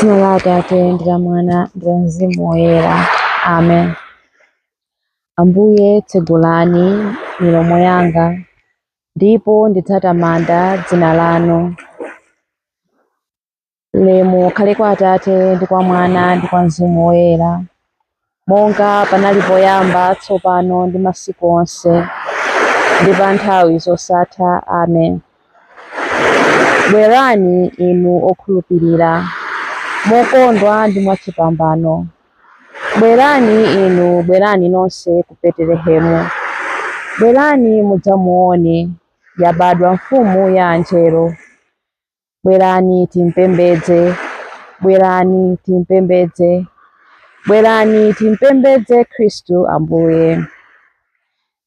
M'dzina la Atate ndi la Mwana ndi la Mzimu Woyera. Amen. Ambuye tsegulani milomo yanga, ndipo ndidzatamanda dzina lanu. Ulemu ukhale kwa Atate ndi kwa Mwana ndi kwa Mzimu Woyera, monga panali poyamba, tsopano ndi masiku onse, ndi pa nthawi zosatha. Amen. Bwerani inu okhulupirira, mokondwa ndi mwachipambano. Bwerani inu, bwerani nonse ku Betelehemu. Bwerani mudzamuone, yabadwa mfumu ya anjelo. Bwerani timpembedze, bwerani timpembedze, bwerani timpembedze Khristu Ambuye.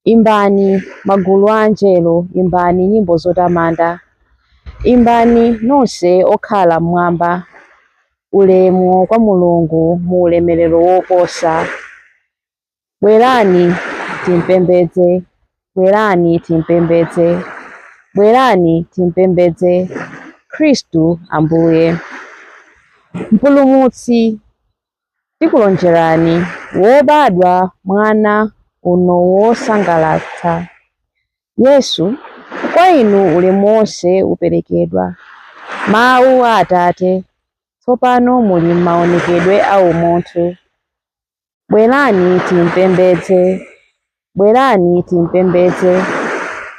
Imbani magulu a anjelo, imbani nyimbo zotamanda. Imbani nonse okhala mmwamba. Ulemu kwa Mulungu mu ulemerero woposa. Bwerani timpembedze, bwerani timpembedze, bwerani timpembedze Khristu Ambuye. Mpulumutsi, tikulonjerani wobadwa mwana uno wosangalatsa. Yesu, kwa inu ulemu wonse uperekedwa. Mawu a Atate tsopano muli maonekedwe a umunthu. Bwerani timpembedze, bwerani timpembedze,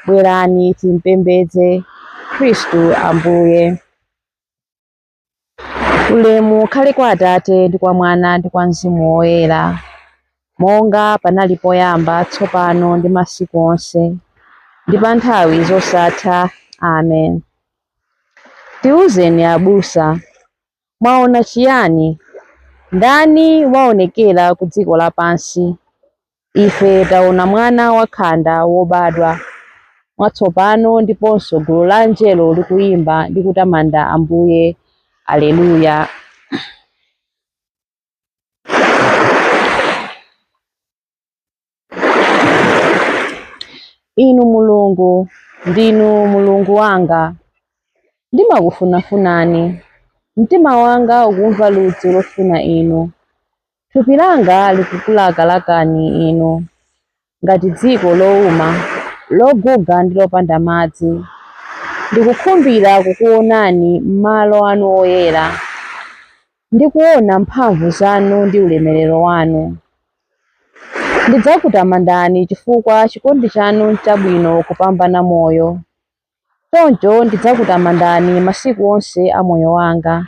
bwerani timpembedze Khristu Ambuye. Ulemu ukhale kwa Atate ndi kwa Mwana ndi kwa Mzimu Woyera, monga panali poyamba, tsopano ndi masiku onse, ndi pa nthawi zosatha. Amen. Tiwuzeni abusa, mwaona chiyani? Ndani waonekera ku dziko lapansi? Ife taona mwana wakhanda wobadwa mwatsopano, ndiponso gulu la anjelo likuyimba ndi kutamanda Ambuye. Aleluya. Inu Mulungu, ndinu Mulungu wanga, ndimakufunafunani. Mtima wanga ukumva ludzu lofuna inu. Thupi langa likukulakalakani inu, ngati dziko lowuma, loguga ndi lopanda madzi. Ndikukhumbira kukuonani m'malo anu oyera, ndikuona mphamvu zanu ndi ulemerero wanu. Ndidzakutamandani chifukwa chikondi chanu nchabwino kupambana moyo. Choncho ndidzakutamandani masiku onse a moyo wanga.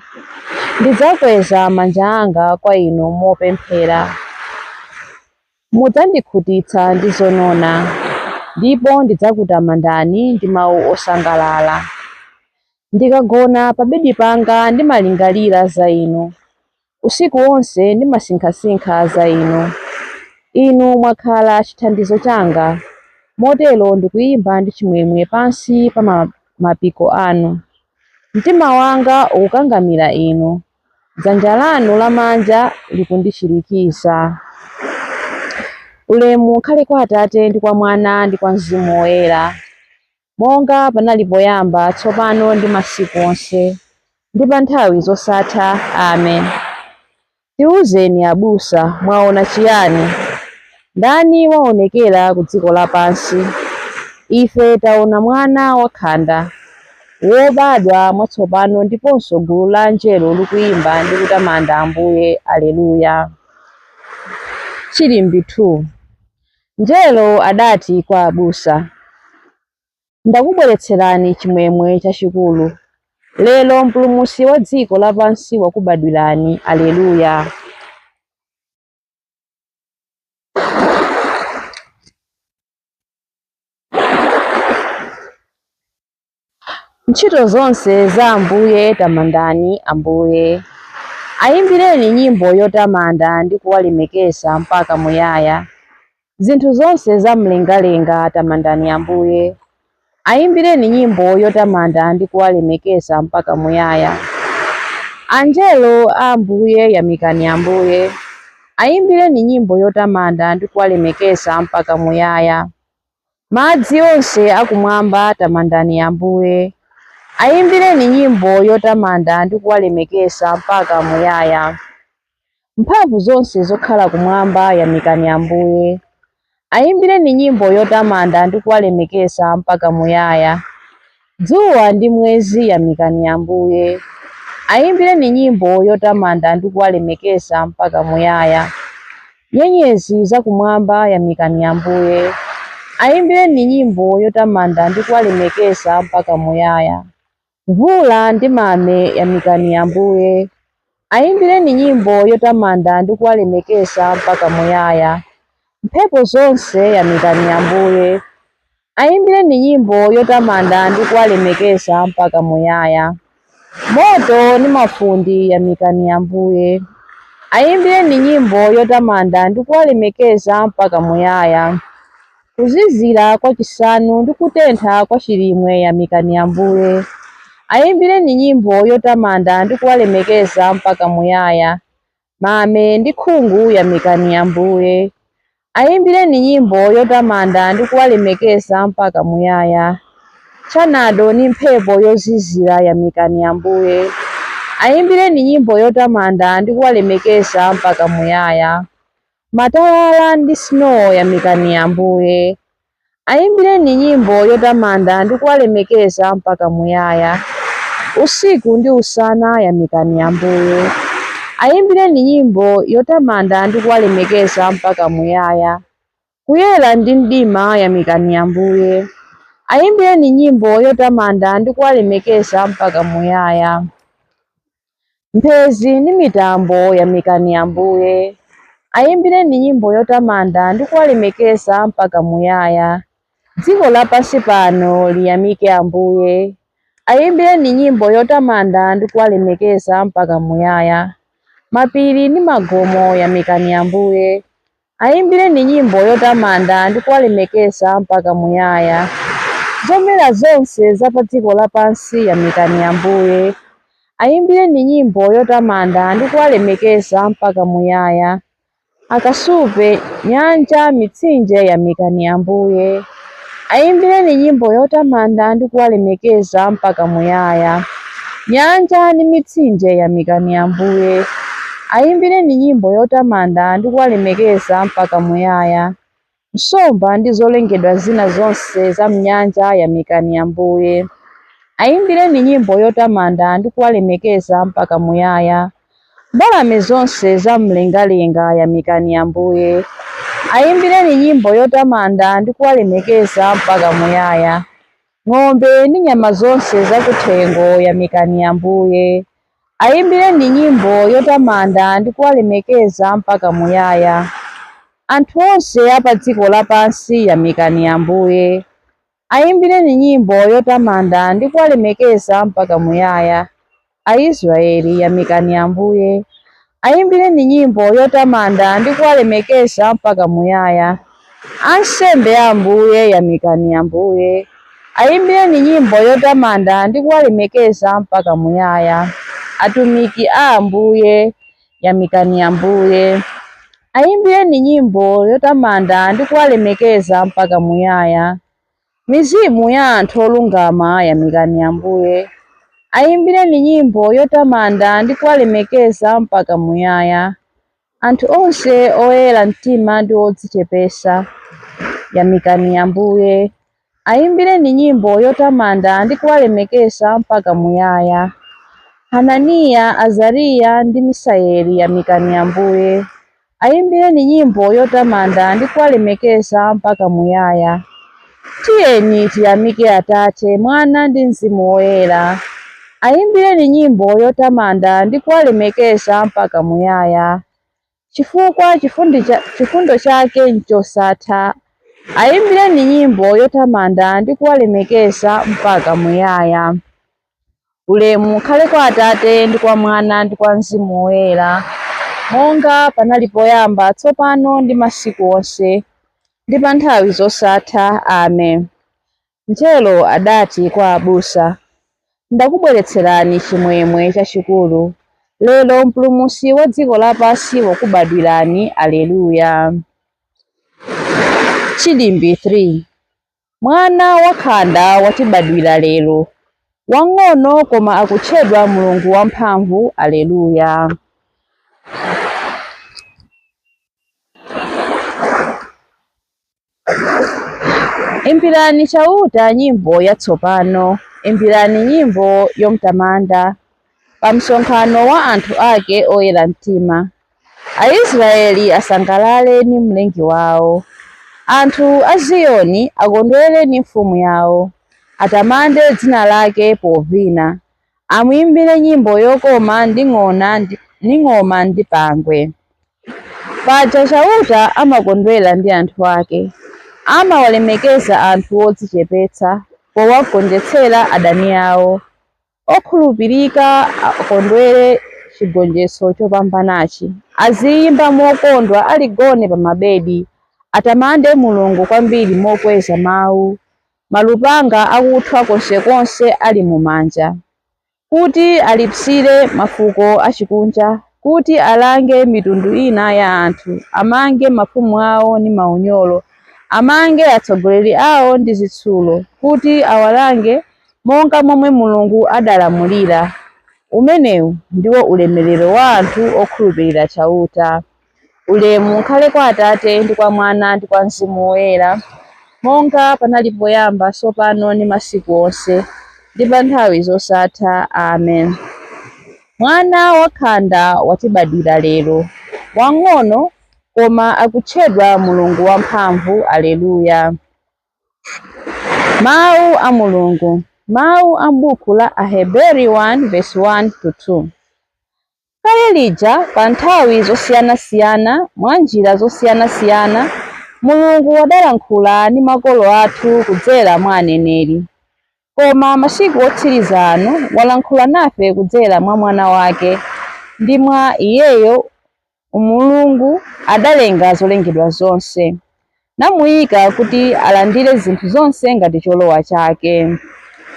Ndidzakweza manja anga kwa inu mopemphera. Mudzandikhutitsa ndi zonona, ndipo ndidzakutamandani ndi mawu osangalala. Ndikagona pa bedi panga ndimalingalira za inu. Usiku wonse ndimasinkhasinkha za inu. Inu mwakhala chithandizo changa, motero ndikuyimba ndi chimwemwe pansi pa mapiko anu. Mtima wanga ukukangamira inu, dzanja lanu lamanja likundichirikiza. Ulemu ukhale kwa Atate ndi kwa Mwana ndi kwa Mzimu Woyera, monga panali poyamba, tsopano ndi masiku onse, ndi pa nthawi zosatha. Amen. Tiwuzeni abusa, mwaona chiyani? Ndani waonekera ku dziko lapansi? Ife taona mwana wakhanda wobadwa mwatsopano, ndiponso gulu la anjelo likuyimba ndi kutamanda Ambuye. Aleluya. Chilimbi 2. Mngelo adati kwa abusa, ndakubweretserani chimwemwe chachikulu. Lero mpulumutsi wa dziko lapansi wakubadwirani. Aleluya. Ntchito zonse za Ambuye tamandani Ambuye. Ayimbireni nyimbo yotamanda ndi kuwalemekeza mpaka muyaya. Zinthu zonse za mlengalenga tamandani Ambuye. Ayimbireni nyimbo yotamanda ndi kuwalemekeza mpaka muyaya. Anjelo a Ambuye yamikani Ambuye. Ayimbireni nyimbo yotamanda ndi kuwalemekeza mpaka muyaya. Madzi onse akumwamba tamandani Ambuye. Ayimbireni nyimbo yotamanda ndi kuwalemekeza mpaka muyaya. Mphamvu zonse zokhala kumwamba yamikani Ambuye. Ayimbireni nyimbo yotamanda ndi kuwalemekeza mpaka muyaya. Dzuwa ndi mwezi yamikani Ambuye. Ayimbireni nyimbo yotamanda ndi kuwalemekeza mpaka muyaya. Nyenyezi zakumwamba yamikani Ambuye. Ayimbireni nyimbo yotamanda ndi kuwalemekeza mpaka muyaya. Mvula ndi mame yamikani Ambuye. Ayimbireni nyimbo yotamanda ndi kuwalemekeza mpaka muyaya. Mphepo zonse yamikani Ambuye. Ayimbireni nyimbo yotamanda ndi kuwalemekeza mpaka muyaya. Moto ndi mafundi yamikani Ambuye. Ayimbireni nyimbo yotamanda ndi kuwalemekeza mpaka muyaya. Kuzizira kwa chisanu ndi kutentha kwa chilimwe yamikani Ambuye. Ayimbireni nyimbo yotamanda ndi kuwalemekeza mpaka muyaya. Mame ndi khungu yamikani Ambuye. Ayimbireni nyimbo yotamanda ndi kuwalemekeza mpaka muyaya. Chanado ndi mphepo yozizira yamikani Ambuye. Ayimbireni nyimbo yotamanda ndi kuwalemekeza mpaka muyaya. Matalala ndi snow yamikani Ambuye. Ayimbireni nyimbo yotamanda ndi kuwalemekeza mpaka muyaya. Usiku ndi usana yamikani Ambuye. Ayimbireni nyimbo yotamanda ndi kuwalemekeza mpaka muyaya. Kuyera ndi mdima yamikani Ambuye. Ayimbireni nyimbo yotamanda ndi kuwalemekeza mpaka muyaya. Mphezi ndi mitambo yamikani Ambuye. Ayimbireni nyimbo yotamanda ndi kuwalemekeza mpaka muyaya. Dziko lapansi pano liyamike Ambuye. Ayimbireni nyimbo yotamanda ndi kuwalemekeza mpaka muyaya. Mapiri ndi magomo yamikani Ambuye. Ayimbireni nyimbo yotamanda ndi kuwalemekeza mpaka muyaya. Zomera zonse za pa dziko lapansi yamikani Ambuye. Ayimbireni nyimbo yotamanda ndi kuwalemekeza mpaka muyaya. Akasupe, nyanja, mitsinje yamikani Ambuye. Ayimbireni nyimbo yotamanda ndi kuwalemekeza mpaka muyaya. Nyanja ndi mitsinje yamikani Ambuye. Ayimbireni nyimbo yotamanda ndi kuwalemekeza mpaka muyaya. Nsomba ndi zolengedwa zina zonse za mnyanja yamikani Ambuye. Ayimbireni nyimbo yotamanda ndi kuwalemekeza mpaka muyaya. Mbalame zonse za mlengalenga yamikani Ambuye. Ayimbireni nyimbo yotamanda ndi kuwalemekeza mpaka muyaya. Ng'ombe ndi nyama zonse zakuthengo yamikani Ambuye. Ayimbireni nyimbo yotamanda ndi kuwalemekeza mpaka muyaya. Anthu onse apa dziko lapansi yamikani Ambuye. Ayimbireni nyimbo yotamanda ndi kuwalemekeza mpaka muyaya. Aisraeli yamikani Ambuye. Ayimbireni nyimbo yotamanda ndi kuwalemekeza mpaka muyaya. Ansembe a Ambuye yamikani Ambuye. Ayimbireni nyimbo yotamanda ndi kuwalemekeza mpaka muyaya. Atumiki a Ambuye yamikani Ambuye. Ayimbireni nyimbo yotamanda ndi kuwalemekeza mpaka muyaya. Mizimu ya anthu olungama yamikani Ambuye. Ayimbireni nyimbo yotamanda ndi kuwalemekeza mpaka muyaya. Anthu onse oyera mtima ndi odzichepesa yamikani Ambuye. Ayimbireni nyimbo yotamanda ndi kuwalemekeza mpaka muyaya. Hananiya, Azariya ndi Misaeli yamikani Ambuye. Ayimbireni nyimbo yotamanda ndi kuwalemekeza mpaka muyaya. Tiyeni tiyamike Atate, Mwana ndi Mzimu Woyera. Ayimbireni nyimbo yotamanda ndi kuwalemekeza mpaka muyaya. Chifukwa chifundo chake nchosatha. Ayimbireni nyimbo yotamanda ndi kuwalemekeza mpaka muyaya. Ulemu ukhale kwa Atate ndi kwa Mwana ndi kwa Mzimu Woyera, monga panali poyamba, tsopano ndi masiku onse, ndi pa nthawi zosatha. Amen. Mngelo adati kwa abusa, ndakubweretserani chimwemwe chachikulu. Lero mpulumutsi wa dziko lapansi wakubadwirani. Aleluya. Chilimbi 3. Mwana wakhanda watibadwira lero. wang'ono koma akutchedwa Mulungu wamphamvu. Aleluya. Imbirani chauta nyimbo yatsopano, imbirani nyimbo yomtamanda pa msonkhano wa anthu ake oyera mtima. Aisraeli asangalale ni mlengi wawo, anthu a Ziyoni akondwere ni mfumu yawo. Atamande dzina lake povina, amwimbire nyimbo yokoma ndi ng'oma ndi pangwe. Paja chauta amakondwera ndi anthu ake, amawalemekeza anthu odzichepetsa powagonjetsera adani awo. Okhulupirika akondwere chigonjetso chopambanachi, aziyimba mokondwa aligone pa mabedi. Atamande Mulungu kwambiri mokweza mawu, malupanga akuthwa konsekonse ali mumanja. Kuti alipsire mafuko achikunja, kuti alange mitundu ina ya anthu, amange mafumu awo ni maunyolo, amange atsogoleri awo ndi zitsulo, kuti awalange monga momwe Mulungu adalamulira. Umenewu ndiwo ulemerero wa anthu okhulupirira chauta. Ulemu ukhale kwa Atate ndi kwa Mwana ndi kwa Mzimu Woyera, monga panali poyamba, tsopano ndi masiku onse, ndi pa nthawi zosatha. Amen. Mwana wakhanda watibadwira lero, wang'ono koma akutchedwa Mulungu wamphamvu. Aleluya. Mawu a Mulungu. Mawu a m'buku la Aheberi 1:1-2. Kale lija pa nthawi zosiyanasiyana mwa njira zosiyanasiyana Mulungu wadalankhula ndi makolo athu kudzera mwa aneneri. Koma masiku otsiriza ano walankhula nafe kudzera mwa mwana wake, ndi mwa iyeyo Mulungu adalenga zolengedwa zonse, namuyika kuti alandire zinthu zonse ngati cholowa chake.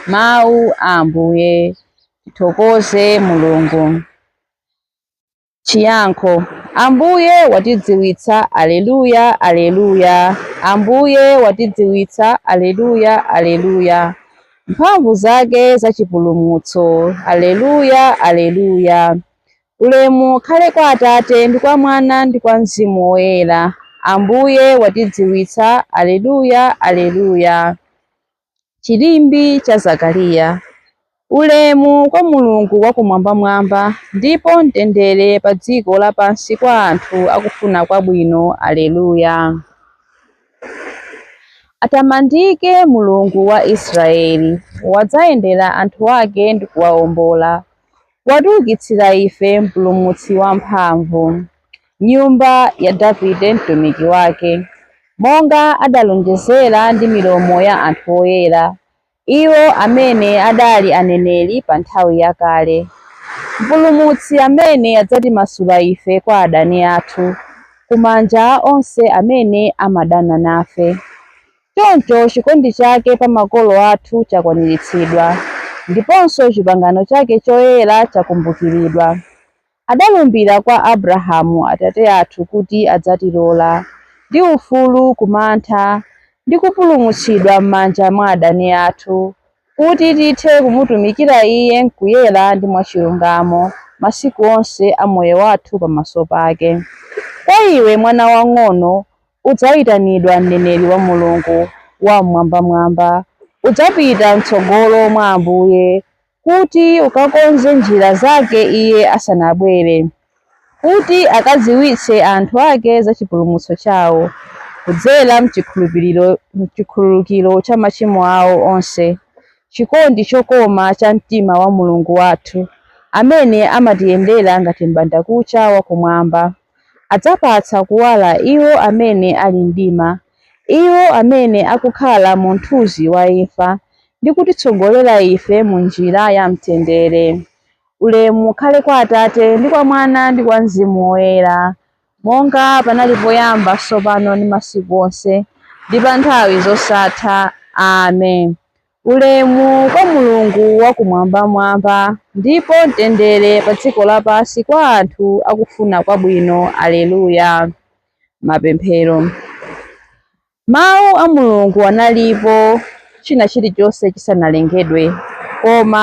Mawu a Ambuye. Tithokoze Mulungu. Chiyankho. Ambuye watidziwitsa. Aleluya, aleluya. Ambuye watidziwitsa. Aleluya, aleluya. Mphamvu zake za chipulumutso. Aleluya, aleluya. Ulemu ukhale kwa Atate ndi kwa Mwana ndi kwa Mzimu Woyera. Ambuye watidziwitsa. Aleluya, aleluya. Chilimbi cha Zakariya. Ulemu kwa Mulungu wakumwambamwamba, ndipo mtendere pa dziko lapansi kwa anthu akufuna kwabwino. Aleluya. Atamandike Mulungu wa Israeli, wadzayendera anthu ake ndi kuwawombola. Watiukitsira ife mpulumutsi wamphamvu, nyumba ya Davide mtumiki wake, monga adalonjezera ndi milomo ya anthu oyera, iwo amene adali aneneri pa nthawi yakale. Mpulumutsi amene adzatimasula ife kwa adani athu, kumanja onse amene amadana nafe. Choncho chikondi chake pa makolo athu chakwaniritsidwa, ndiponso chipangano chake choyera chakumbukiridwa. Adalumbira kwa Abrahamu atate athu kuti adzatilola ndi ufulu kumantha ndi kupulumutsidwa m'manja mwa adani athu, kuti tithe kumutumikira iye mkuyera ndi mwachilungamo masiku onse a moyo wathu pamaso pake. Kwa iwe mwana wang'ono udzayitanidwa mneneri wa Mulungu wamwambamwamba, udzapita mtsogolo mwa Ambuye kuti ukakonze njira zake iye asanabwere, kuti akadziwitse anthu ake za chipulumutso chawo kudzera mchikhululukiro cha machimo awo onse, chikondi chokoma cha mtima wa Mulungu wathu, amene amatiyendera ngati m'bandakucha wakumwamba. Adzapatsa kuwala iwo amene ali mdima, iwo amene akukhala mu mthunzi wa imfa, ndi kutitsogolera ife mu njira ya mtendere. Ulemu ukhale kwa Atate ndi kwa Mwana ndi kwa Mzimu Woyera, monga panali poyamba, tsopano ndi masiku onse, ndi pa nthawi zosatha. Amen. Ulemu kwa Mulungu wakumwambamwamba, ndipo mtendere pa dziko lapansi kwa anthu akufuna kwabwino. Aleluya. Mapemphero. Mawu a Mulungu analipo china chilichonse chisanalengedwe, koma